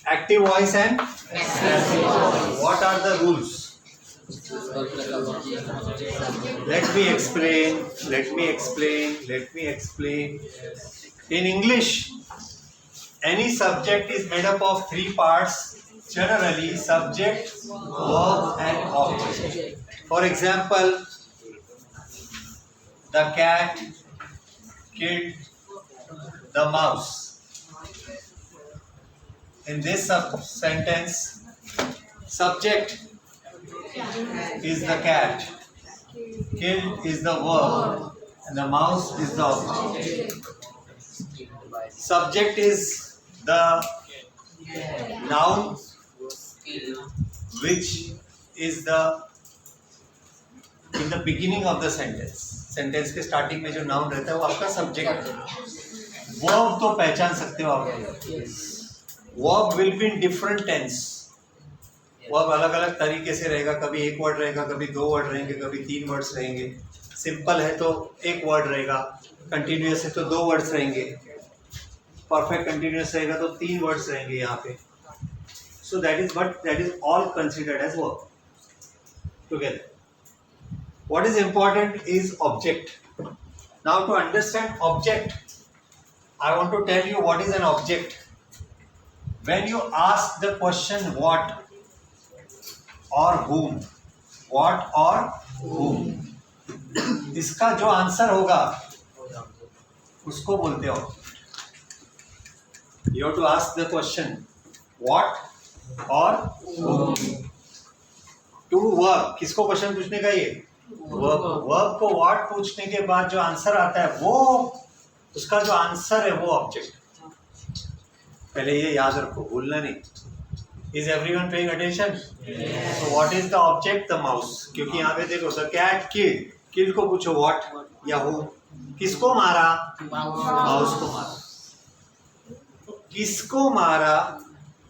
Active voice and passive voice. What are the rules? Let me explain. In English, any subject is made up of three parts. Generally, subject, verb, and object. For example, the cat killed the mouse. In this sentence, subject is the cat, killed is the verb, and the mouse is the object. Subject is the noun which is in the beginning of the sentence. Sentence के starting में जो noun रहता है वो आपका subject है. Verb तो पहचान सकते हो आप. Verb will be in different tense. Verb अलग अलग तरीके से रहेगा. कभी एक वर्ड रहेगा, कभी दो वर्ड रहेंगे, कभी तीन वर्ड्स रहेंगे. सिंपल है तो एक वर्ड रहेगा, कंटिन्यूअस है तो दो वर्ड्स रहेंगे, परफेक्ट कंटिन्यूअस रहेगा तो तीन वर्ड्स रहेंगे यहाँ पे. So that is all considered as verb together. What is important is object. Now to understand object, I want to tell you what is an object. When you ask the question what or whom, इसका जो answer होगा उसको बोलते हो. You have to ask the question what or whom. To verb, किसको question पूछने का ये? वर्ब को व्हाट पूछने के बाद जो आंसर आता है वो उसका जो आंसर है वो ऑब्जेक्ट. पहले ये याद रखो, भूलना नहीं. Is everyone paying attention? So what is the object? The mouse. क्योंकि यहाँ पे देखो, द कैट किल्ड को पूछो व्हाट या हु. किसको मारा? माउस को मारा. किसको मारा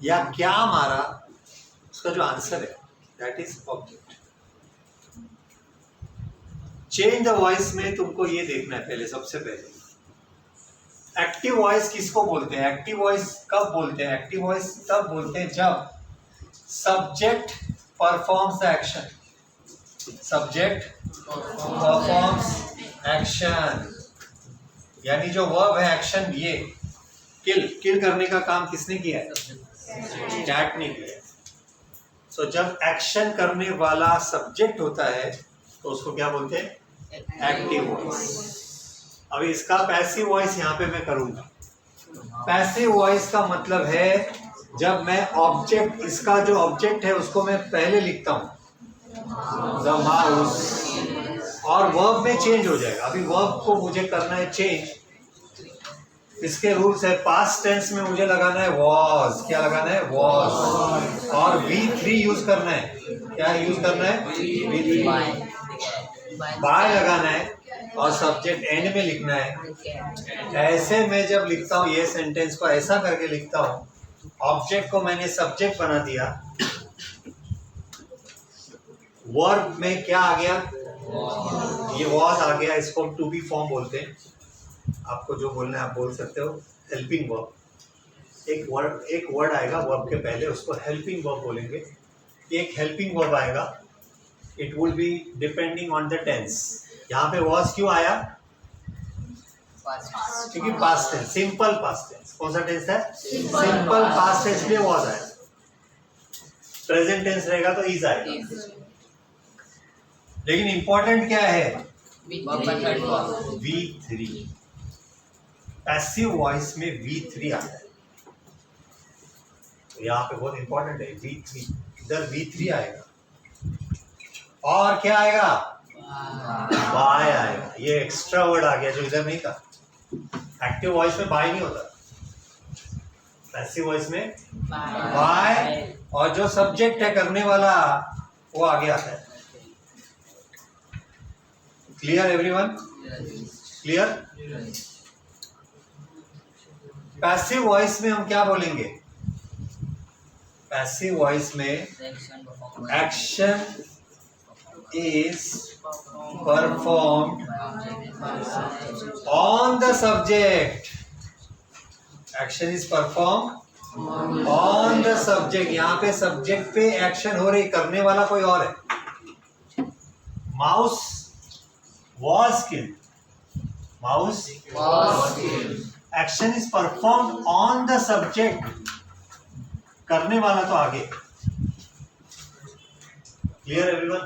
या क्या मारा उसका जो आंसर है that is object. Change the voice में तुमको ये देखना है पहले. सबसे पहले एक्टिव वॉइस किसको बोलते हैं? एक्टिव वॉइस कब बोलते हैं? एक्टिव वॉइस तब बोलते हैं जब subject performs the action. Subject performs action, यानी जो वर्ब है एक्शन, ये किल करने का काम किसने किया है? कैट ने किया है. सो जब एक्शन करने वाला सब्जेक्ट होता है तो उसको क्या बोलते हैं? Active voice. अभी इसका पैसिव वॉइस यहाँ पे मैं करूंगा. पैसिव वॉइस का मतलब है जब मैं ऑब्जेक्ट, इसका जो ऑब्जेक्ट है उसको मैं पहले लिखता हूँ द माउस, और वर्ब में चेंज हो जाएगा. अभी वर्ब को मुझे करना है चेंज. इसके रूल्स है. पास्ट टेंस में मुझे लगाना है वॉज. क्या लगाना है? वॉज. और V3 यूज करना है. क्या यूज करना है? V3. बाय लगाना है और सब्जेक्ट एंड में लिखना है. ऐसे मैं जब लिखता हूँ ये सेंटेंस को ऐसा करके लिखता हूँ. ऑब्जेक्ट को मैंने सब्जेक्ट बना दिया. वर्ब में क्या आ गया? ये वॉज आ गया. इसको टू बी फॉर्म बोलते हैं. आपको जो बोलना है आप बोल सकते हो. Helping verb. एक वर्ड आएगा वर्ब के पहले, उसको हेल्पिंग वर्ब बोलेंगे. एक हेल्पिंग वर्ब आएगा. It will be depending on the tense. यहाँ पे वॉज क्यों आया? क्योंकि past tense, simple past tense. कौन सा टेंस है? सिंपल पास्ट टेंस में वॉज आया. प्रेजेंट टेंस रहेगा तो इज आएगा. लेकिन इंपॉर्टेंट क्या है? V3. पैसिव वॉइस में V3 आता है. तो यहाँ पे बहुत इंपॉर्टेंट है V3. इधर V3 आएगा और क्या आएगा? बाय आएगा. ये एक्स्ट्रा वर्ड आ गया जो इधर नहीं था. एक्टिव वॉइस में बाय नहीं होता, पैसिव वॉइस में बाय, और जो सब्जेक्ट है करने वाला वो आगे आता है. Clear everyone? Clear? Passive voice में हम क्या बोलेंगे? पैसिव वॉइस में action is performed on the subject. Action is performed on the subject, यहाँ पे सब्जेक्ट पे एक्शन हो रही, करने वाला कोई और है। Mouse was killed, mouse action is performed on the subject, करने वाला तो आगे। Clear everyone?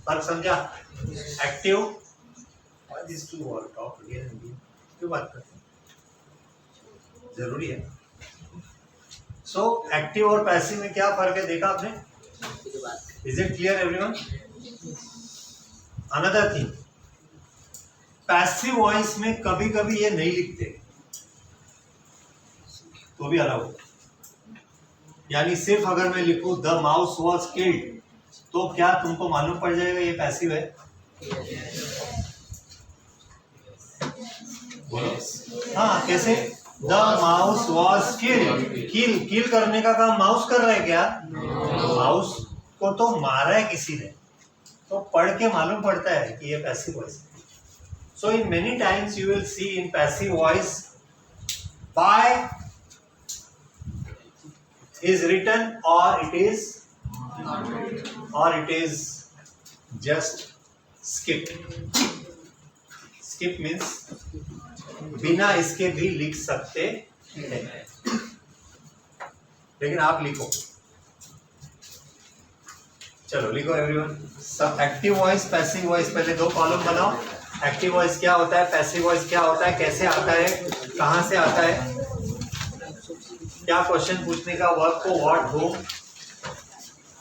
फर्क समझा? एक्टिव क्यों बात करते हैं, जरूरी है। सो एक्टिव और पैसिव में क्या फर्क है देखा आपने? Is it clear everyone? Another thing, passive voice में कभी कभी ये नहीं लिखते तो भी अलाउ, यानी सिर्फ अगर मैं लिखूं द माउस वॉज किल्ड तो क्या तुमको मालूम पड़ जाएगा ये पैसिव है? हाँ, कैसे? द माउस वॉज किल्ड, किल करने का काम माउस कर रहा है क्या? माउस को तो मारा है किसी ने, तो पढ़ के मालूम पड़ता है कि ये पैसिव वॉइस है। So in many times you will see in passive voice by is written or it is just skip. Skip means बिना इसके भी लिख सकते हैं, लेकिन आप लिखो। चलो लिखो एवरीवन। सब एक्टिव वॉइस, पैसिव वॉइस, पहले दो कॉलम बनाओ। एक्टिव वॉइस क्या होता है, पैसिव वॉइस क्या होता है, कैसे आता है, कहां से आता है, क्या क्वेश्चन पूछने का, वर्क को what home.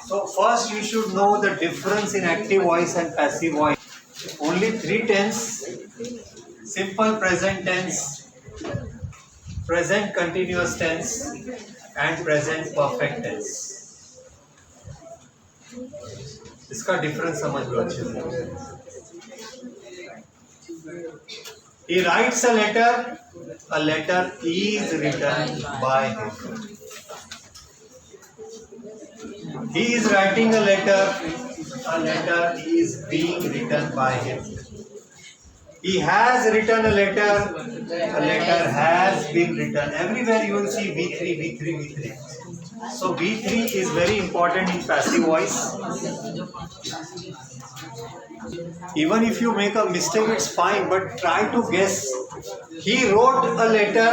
So first you should know the difference in active voice and passive voice. Only 3 tense, simple present tense, present continuous tense and present perfect tense. इसका डिफरेंस समझ लो अच्छे से। He writes a letter is written by him. He is writing a letter is being written by him. He has written a letter has been written. Everywhere you will see V3. So V3 is very important in passive voice. Even if you make a mistake, it's fine, but try to guess. He wrote a letter,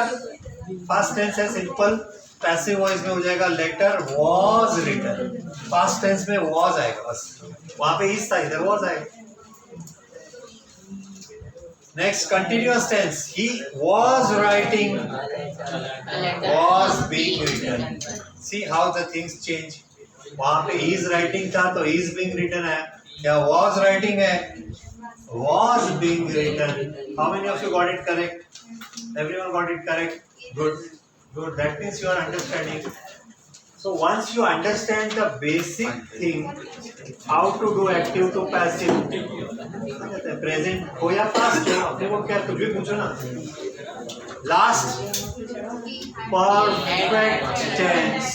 past tense है simple, passive voice में हो जाएगा letter was written, past tense में was आएगा, बस वहाँ पे is था, इधर was आएगा। Next, continuous tense, he was writing, was being written. See how the things change. वहाँ पे is writing था तो is being written है, क्या was writing है, was being written. How many of you got it correct? Everyone got it correct? Good. That means you are understanding. So once you understand the basic thing, how to do active to passive, present हो या past हो, अपने को क्या कुछ भी पूछो ना। Last, perfect tense.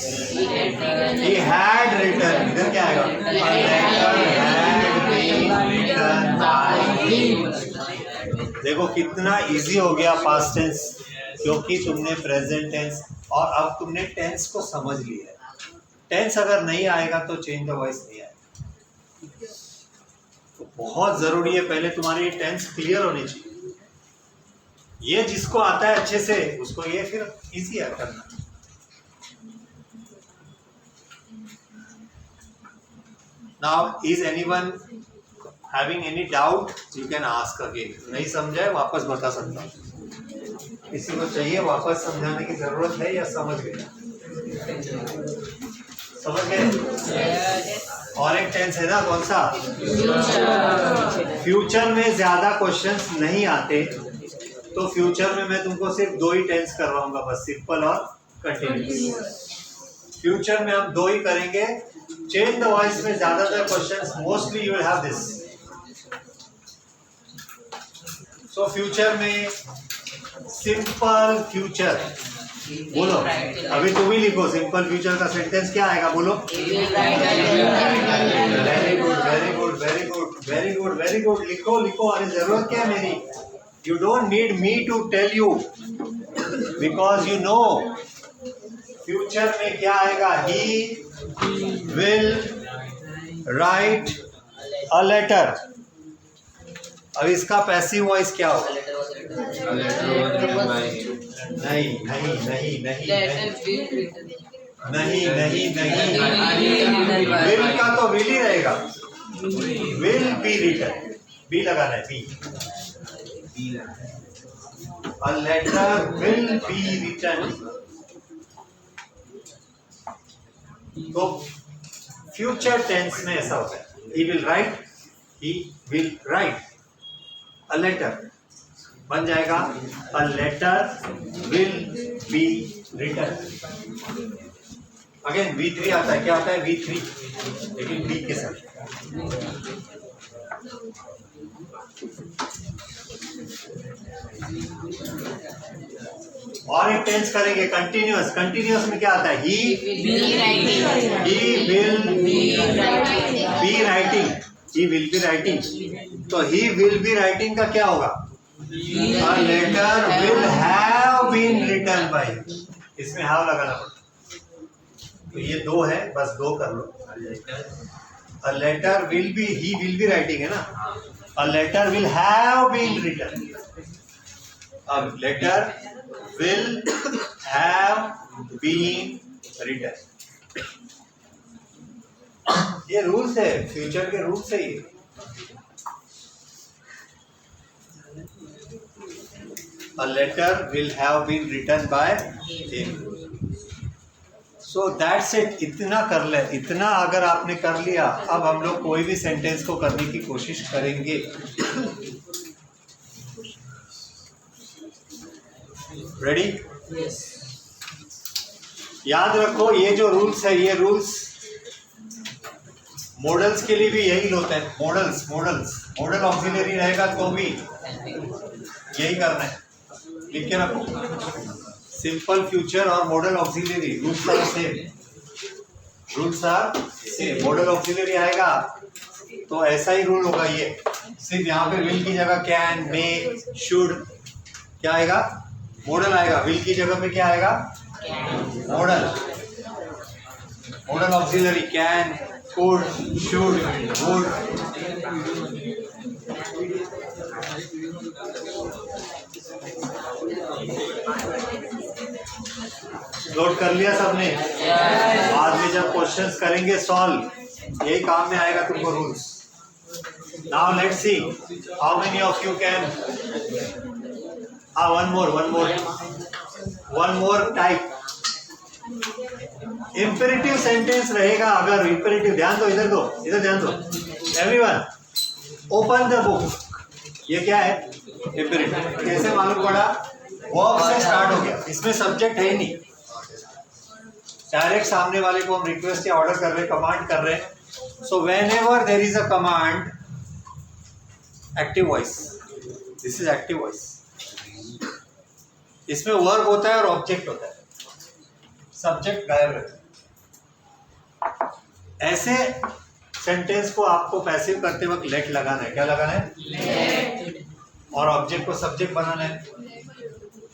He had written. इधर क्या आएगा? A letter had been written by him. देखो कितना इजी हो गया पास्ट टेंस, क्योंकि तुमने प्रेजेंट टेंस और अब तुमने टेंस को समझ लिया है। टेंस अगर नहीं आएगा तो चेंज द वॉइस नहीं आएगा। तो बहुत जरूरी है पहले तुम्हारी टेंस क्लियर होनी चाहिए। ये जिसको आता है अच्छे से उसको ये फिर इजी है करना। Now, is anyone having any doubt? You can ask again. नहीं समझा है वापस बता सकता हूँ। किसी को चाहिए वापस समझाने की जरूरत है या समझ गए? समझ गए? और एक टेंस है ना, कौन सा? फ्यूचर में ज्यादा क्वेश्चंस नहीं आते, तो फ्यूचर में मैं तुमको सिर्फ 2 ही टेंस करवाऊंगा, बस सिंपल और कंटिन्यूअस। फ्यूचर में हम 2 ही करेंगे। चेंज द वॉइस में ज्यादातर questions mostly you will have this. So future में सिंपल फ्यूचर बोलो, अभी तुम ही लिखो सिंपल फ्यूचर का सेंटेंस क्या आएगा, बोलो। वेरी गुड लिखो। अरे जरूरत क्या है मेरी? You don't need me to tell you, because you know future में क्या आएगा? He will write a letter. अब इसका पैसिव वॉइस क्या होगा? नहीं नहीं नहीं नहीं नहीं नहीं नहीं, विल का तो विल ही रहेगा। विल बी रिटन, बी लगाना है, be. A letter will be written. तो फ्यूचर टेंस में ऐसा होता है, he will write a letter, बन जाएगा a letter will be written। Again V3 आता है, क्या आता है? V3, लेकिन B के साथ। और एक टेंस करेंगे कंटिन्यूअस। कंटिन्यूअस में क्या आता है? He will be writing, he will be writing. तो ही विल बी राइटिंग का क्या होगा? A letter will have been written by। इसमें have लगाना पड़ता। तो ये दो है, बस दो कर लो। A letter will be, he will be writing है ना? A letter will have been written। A letter will have been written। ये रूल्स है, फ्यूचर के रूल्स है ये। A letter will have been written by him। So that's it। इतना कर ले, इतना अगर आपने कर लिया, अब हम लोग कोई भी सेंटेंस को करने की कोशिश करेंगे। रेडी? Yes. याद रखो ये जो रूल्स है, ये रूल्स मॉडल्स के लिए भी यही होता है। मॉडल ऑक्सिलरी रहेगा तो भी यही करना है, लिख के रखो। सिंपल फ्यूचर और modal auxiliary rules are same. Modal auxiliary आएगा तो ऐसा ही रूल होगा ये। सिर्फ यहाँ पे विल की जगह कैन, मे, शुड क्या आएगा? मॉडल आएगा। विल की जगह पे क्या आएगा? Model auxiliary can, could, should, would. Note कर लिया सबने? बाद में जब क्वेश्चंस करेंगे सॉल्व, यही काम में आएगा तुमको rules. Now let's see how many of you can. one more type। Imperative sentence रहेगा। अगर इंपेरेटिव, ध्यान दो, इधर ध्यान दो। Everyone open the book. ये क्या है? इंपेरेटिव। कैसे मालूम पड़ा? वर्ब से स्टार्ट हो गया, इसमें सब्जेक्ट है ही नहीं। डायरेक्ट सामने वाले को हम रिक्वेस्ट या ऑर्डर कर रहे हैं, कमांड कर रहे हैं। So whenever there is a command, active voice, this is active voice. इसमें वर्ब होता है और ऑब्जेक्ट होता है, सब्जेक्ट गायब रहता है। ऐसे सेंटेंस को आपको पैसिव करते वक्त लेट लगाना है। क्या लगाना है? लेट। और ऑब्जेक्ट को सब्जेक्ट बनाना है,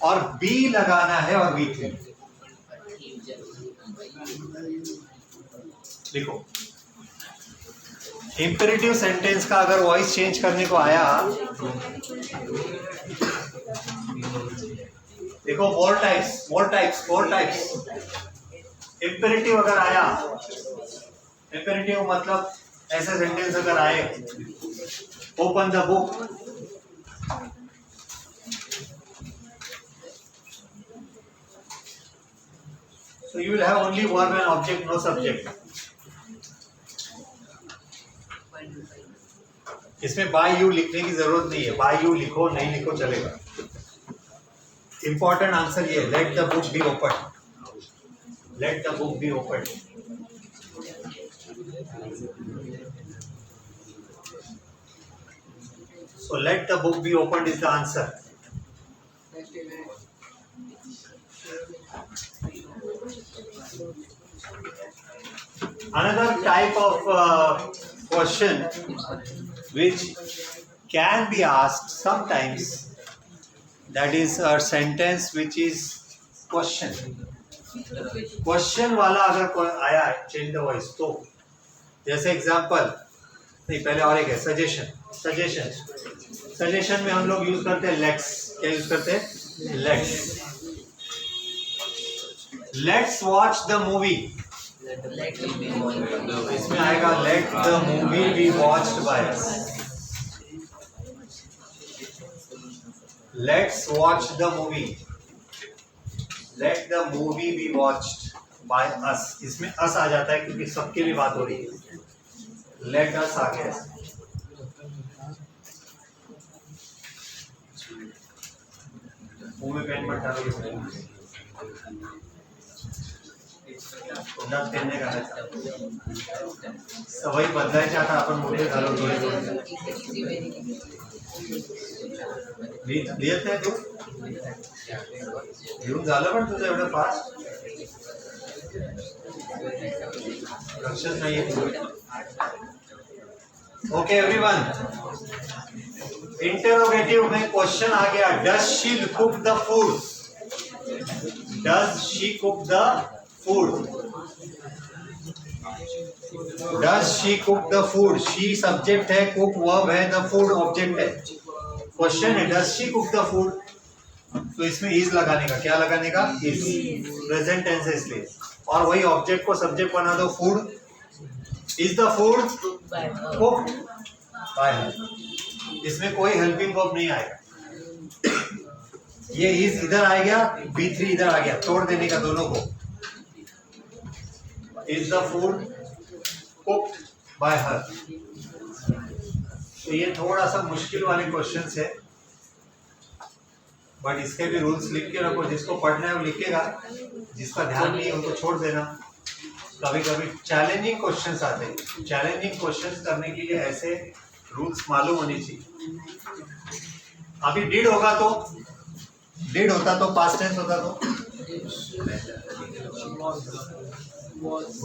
और बी लगाना है, और V3 लिखो। इंपेरेटिव सेंटेंस का अगर वॉइस चेंज करने को आया, देखो मोर टाइप्स। इंपेरेटिव अगर आया, इंपेरेटिव मतलब ऐसे सेंटेंस अगर आए, open the book, so you will have only verb and object, no subject। इसमें बाय यू लिखने की जरूरत नहीं है, बाय यू लिखो नहीं लिखो चलेगा। इंपॉर्टेंट आंसर ये, let the book be open, let the book be open. So let the book be opened is the answer। Another type of question which can be asked sometimes, that is a sentence which is question। Question वाला अगर कोई आया है change the voice, तो जैसे example, नहीं पहले और एक है सजेशन। सजेशन में हम लोग यूज करते हैं लेट्स। क्या यूज करते हैं? Let's. Let's watch the movie, इसमें आएगा let the movie be watched by us. Let's watch the movie, let the movie be watched by us. इसमें अस आ जाता है क्योंकि सबके लिए बात हो रही है। लेट अस आ गया। मुंह में पेन मत डालो, दात पेनने का है सवयी बदलायच्या आता आपण मोठे झालो थोडे थोडे। लिहित नाही तू? लिहून झालं पण तुझं एवढं फास्ट? लक्षच नाहीये तुझं। ओके एवरीवन, इंटरोगेटिव में क्वेश्चन आ गया, does she cook the food? Does she cook the food? Does she cook the food? She subject है, कुक वर्ब है, द फूड ऑब्जेक्ट है। क्वेश्चन है does she cook the food, तो इसमें is लगाने का। क्या लगाने का? इज। प्रेजेंट टेंस है इसलिए, और वही ऑब्जेक्ट को सब्जेक्ट बना दो, food. Is the food cooked bye हर? इसमें कोई हेल्पिंग वर्ब नहीं आएगा। ये इज इधर आ गया, B3 इधर आ गया, तोड़ देने का दोनों को। Is the food cooked bye हर। तो ये थोड़ा सा मुश्किल वाले क्वेश्चंस है, बट इसके भी रूल्स लिख के रखो। जिसको पढ़ना है वो लिखेगा, जिसका ध्यान नहीं है उनको छोड़ देना। कभी कभी चैलेंजिंग क्वेश्चंस आते हैं, चैलेंजिंग क्वेश्चंस करने के लिए ऐसे रूल्स मालूम होनी चाहिए। अभी डिड होगा तो, डिड होता तो पास्ट टेंस होता तो,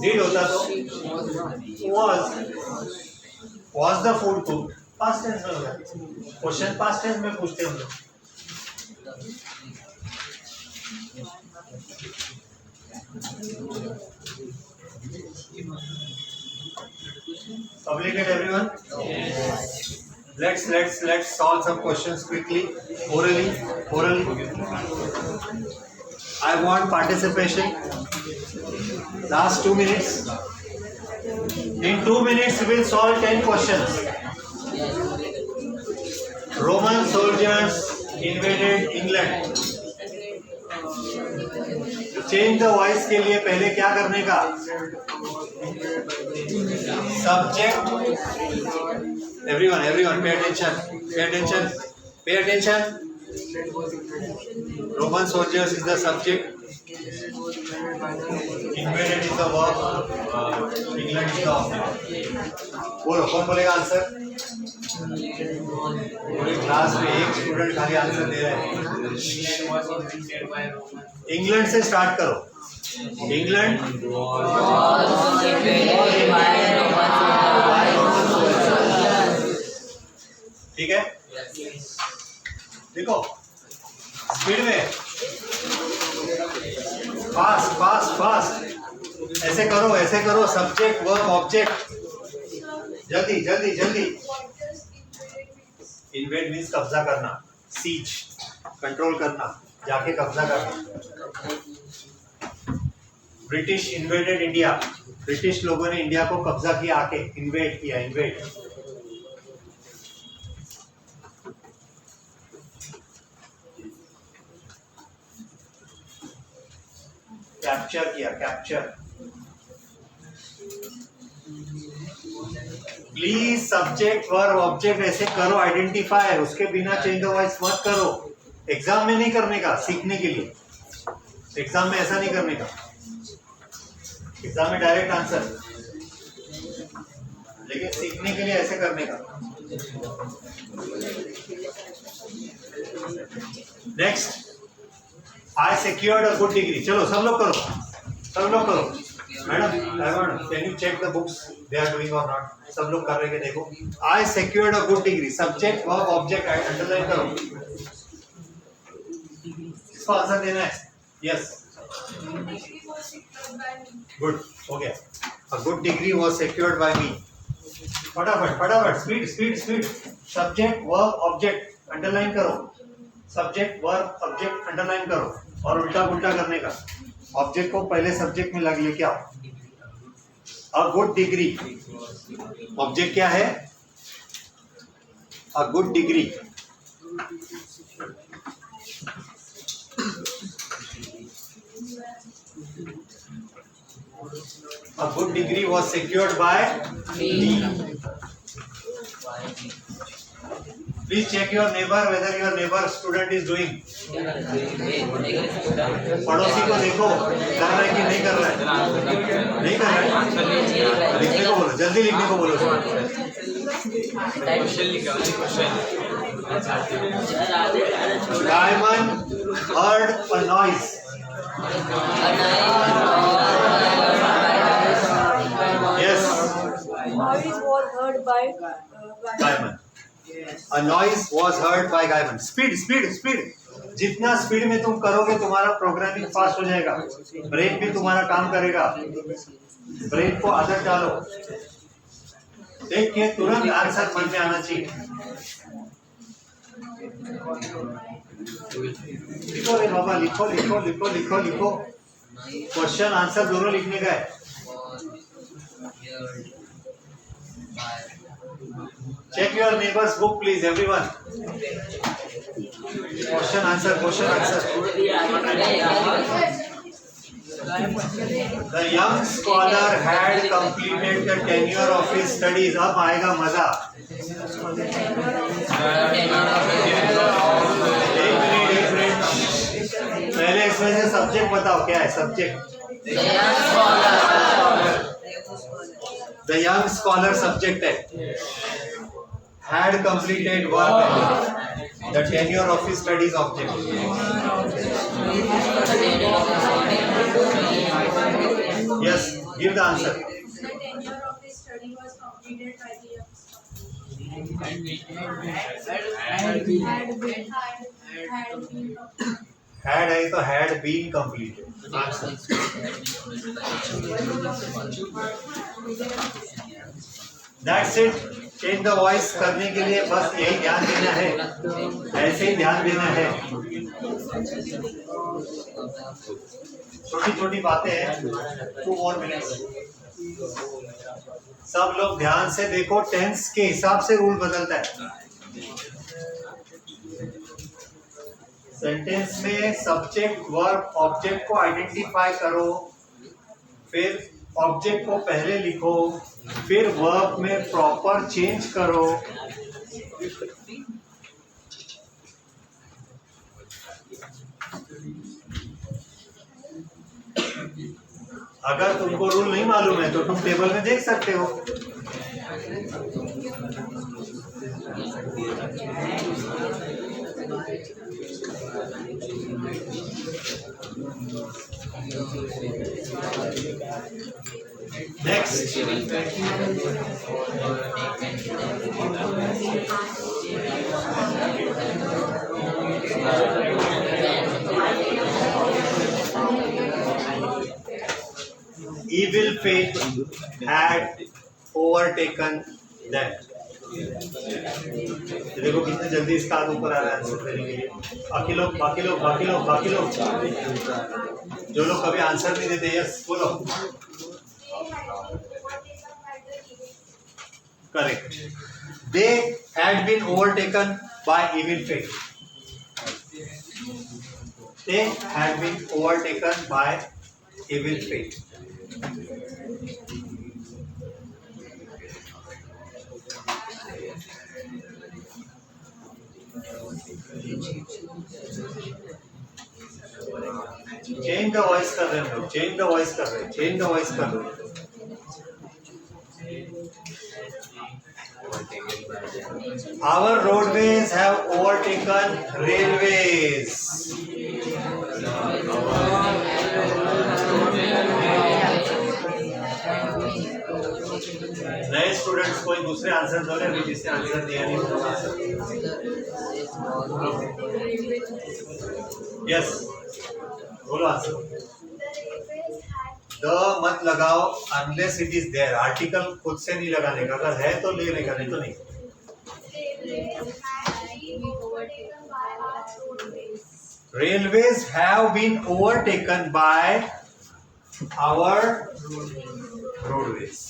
डिड होता तो was the food cooked, past tense में होगा। क्वेश्चन पास्ट टेंस में पूछते हैं हम लोग। Communicate everyone? Yes. Let's solve some questions quickly. Orally. I want participation. Last 2 minutes. In 2 minutes we will solve 10 questions. Roman soldiers invaded England. Change the voice के लिए पहले क्या करने का? Subject. Everyone pay attention. Roman soldiers is the subject, invaded is the verb, England is the object. बोलो, कौन बोलेगा answer? पूरी क्लास में एक स्टूडेंट खाली आंसर दे रहा है। इंग्लैंड से स्टार्ट करो। इंग्लैंड ठीक है, देखो स्पीड में, फास्ट। ऐसे करो, सब्जेक्ट वर्ब ऑब्जेक्ट, जल्दी। इन्वेड मीन्स कब्जा करना, सीज कंट्रोल करना, जाके कब्जा करना। ब्रिटिश इन्वेडेड इंडिया, ब्रिटिश लोगों ने इंडिया को कब्जा किया, आके इन्वेड किया। Capture. Please subject verb object ऐसे करो, आइडेंटिफाई। उसके बिना चेंज द वॉइस मत करो। एग्जाम में नहीं करने का, सीखने के लिए। एग्जाम में ऐसा नहीं करने का, एग्जाम में डायरेक्ट आंसर, लेकिन सीखने के लिए ऐसे करने का। Next, I secured a good degree. चलो सब लोग करो। Madam can you check the books they are doing और नॉट? सब लोग कर रहे हैं, देखो। I secured a good degree, subject verb object underline करो। इसको आंसर देना है। यस गुड, हो गया. A good degree was secured by me. फटाफट फटाफट, speed speed speed. Subject verb object underline करो. सब्जेक्ट वर्ब ऑब्जेक्ट अंडरलाइन करो और उल्टा पुल्टा करने का. ऑब्जेक्ट को पहले सब्जेक्ट में लग लेके आओ. अ गुड डिग्री, ऑब्जेक्ट क्या है? अ good degree. A good degree was secured by me. Please check your neighbor whether your neighbor student is doing. पड़ोसी को देखो कर रहा है कि नहीं कर रहा है. नहीं कर रहा है, लिखने को बोलो, जल्दी लिखने को बोलो. Diamond heard a noise. Yes. Noise was heard by Gaiman. A noise was heard by Gaiman. Speed, speed, speed. जितना स्पीड में तुम करोगे तुम्हारा प्रोग्रामिंग फास्ट हो जाएगा. ब्रेन भी तुम्हारा काम करेगा. ब्रेन को आदत डालो. देख के तुरंत आंसर मन में आना चाहिए. लिखो रे बाबा, लिखो लिखो लिखो लिखो लिखो. क्वेश्चन आंसर दोनों लिखने का है. Check your neighbor's book, please, everyone. Question answer, question answer. The young scholar had completed the tenure of his studies. अब आएगा मजा. एक मिनट. पहले इसमें से सब्जेक्ट बताओ क्या है subject. The young scholar subject है. Had completed work. The tenure of his studies object. Yes, give the answer. the tenure of his study was completed by the young Had है तो had been completed. Answer. That's it. Change the voice करने के लिए बस यही ध्यान देना है. ऐसे ही ध्यान देना है. छोटी छोटी बातें हैं. 2 more minutes. सब लोग ध्यान से देखो. टेंस के हिसाब से रूल बदलता है. सेंटेंस में सब्जेक्ट वर्ब ऑब्जेक्ट को आइडेंटिफाई करो. फिर ऑब्जेक्ट को पहले लिखो. फिर वर्ब में प्रॉपर चेंज करो. अगर तुमको रूल नहीं मालूम है तो तुम टेबल में देख सकते हो. Next. Evil fate had overtaken them. देखो कितने जल्दी इसका हाथ ऊपर आ रहा है आंसर देने के लिए. बाकी लोग बाकी लोग बाकी लोग बाकी लोग जो लोग कभी आंसर नहीं देते. यस बोलो. Correct. They had been overtaken by evil fate. They had been overtaken by evil fate. Change the voice कर रहे हैं हम लोग. चेंज द वॉइस कर रहे हैं. चेंज द वॉइस कर रहे हैं. Our roadways have overtaken railways. नए स्टूडेंट्स कोई दूसरे आंसर बोले, अभी जिसने आंसर दिया नहीं वो आंसर। यस, बोलो आंसर। द मत लगाओ unless it is there, article खुद से नहीं लगाने का, अगर है तो लेने का, नहीं तो नहीं। Railways have been overtaken by our roadways,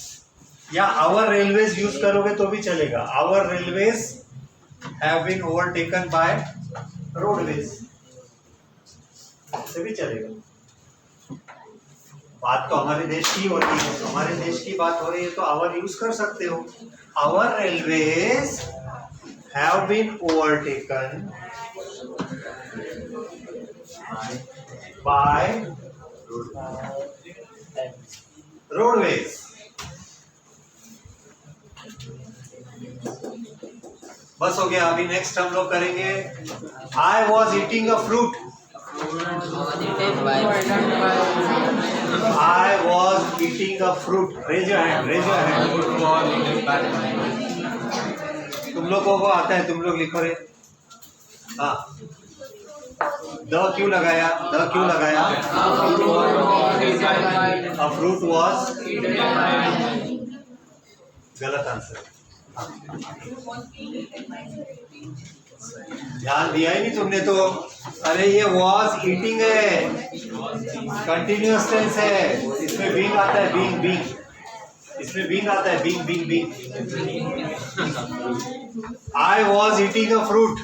या our railways यूज करोगे तो भी चलेगा, our railways have been overtaken by roadways से भी चलेगा। बात तो हमारे देश की हो रही है, तो हमारे देश की बात हो रही है तो our यूज कर सकते हो। Our railways have been overtaken by roadways। बस हो गया। अभी नेक्स्ट हम लोग करेंगे I was eating a fruit। I was eating a fruit। raise your hand, raise your hand। तुम लोगों को आता है, तुम लोग लिखो रे। हाँ, द क्यों लगाया, द क्यों लगाया? A fruit was गलत आंसर। ध्यान दिया ही नहीं तुमने तो। अरे ये was eating है, कंटिन्यूअस टेंस है, इसमें being आता है, being being, इसमें being आता है, being being being। I was eating a fruit,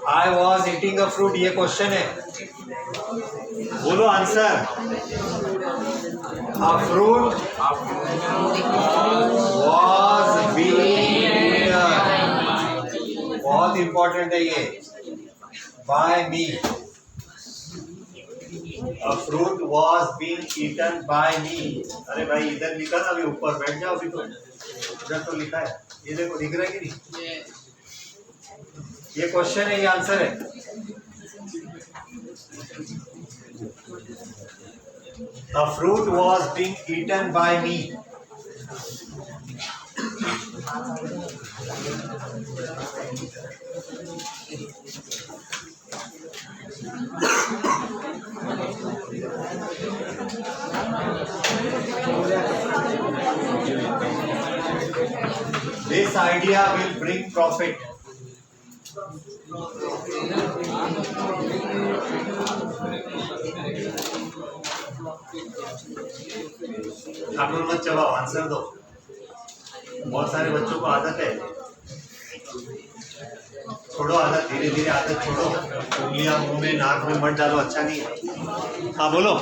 I was eating a fruit, ये क्वेश्चन है, बोलो answer. A fruit was being eaten, बहुत इंपॉर्टेंट है ये, by me। A fruit was being eaten by me। अरे भाई इधर लिखा ना, अभी ऊपर बैठ जाओ, अभी तो इधर तो लिखा है, ये देखो दिख रहा है कि नहीं? ये क्वेश्चन है, ये आंसर है। A fruit was being eaten by me। This idea will bring profit। Thakur मत चबाओ, आंसर दो। बहुत सारे बच्चों को आदत है, छोड़ो आदत, धीरे धीरे आदत छोड़ो, उंगलियां मुंह में नाक में मत डालो, अच्छा नहीं है। हाँ बोलो।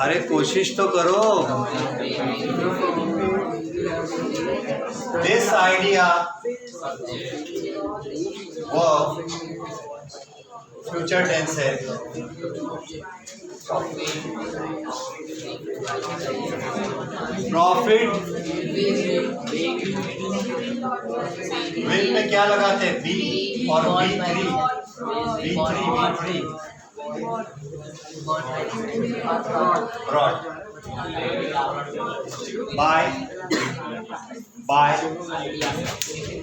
अरे कोशिश तो करो। दिस आइडिया वो फ्यूचर टेंस है। प्रॉफिट विल में क्या लगाते हैं? बी और be three broad. By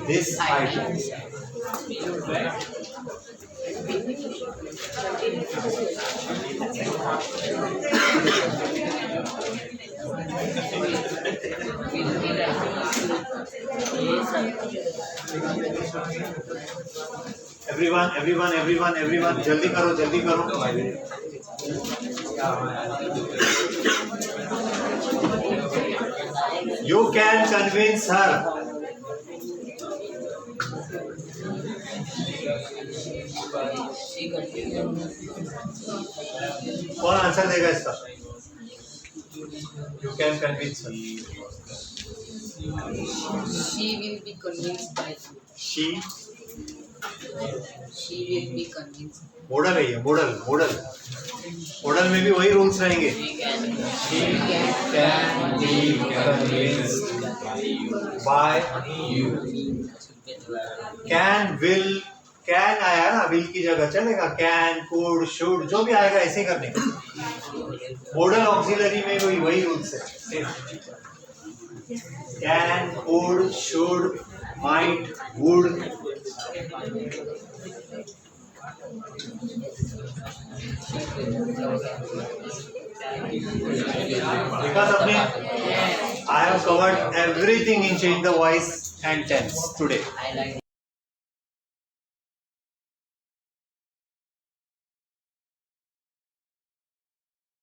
this idea. everyone जल्दी करो। You can convince her। कौन आंसर देगा इसका? You can convince her। She will be convinced by you. She will be convinced. Model है ये, मॉडल में भी वही रूल्स रहेंगे। She can be convinced by you। Can, will, can आया ना, will की जगह चलेगा, can, could, should, जो भी आएगा ऐसे ही करने का। मॉडल ऑक्सिलरी में वही रूल्स है. Can, could, should, might, would. देखा सबने? I have covered everything in change the voice and tense today. I like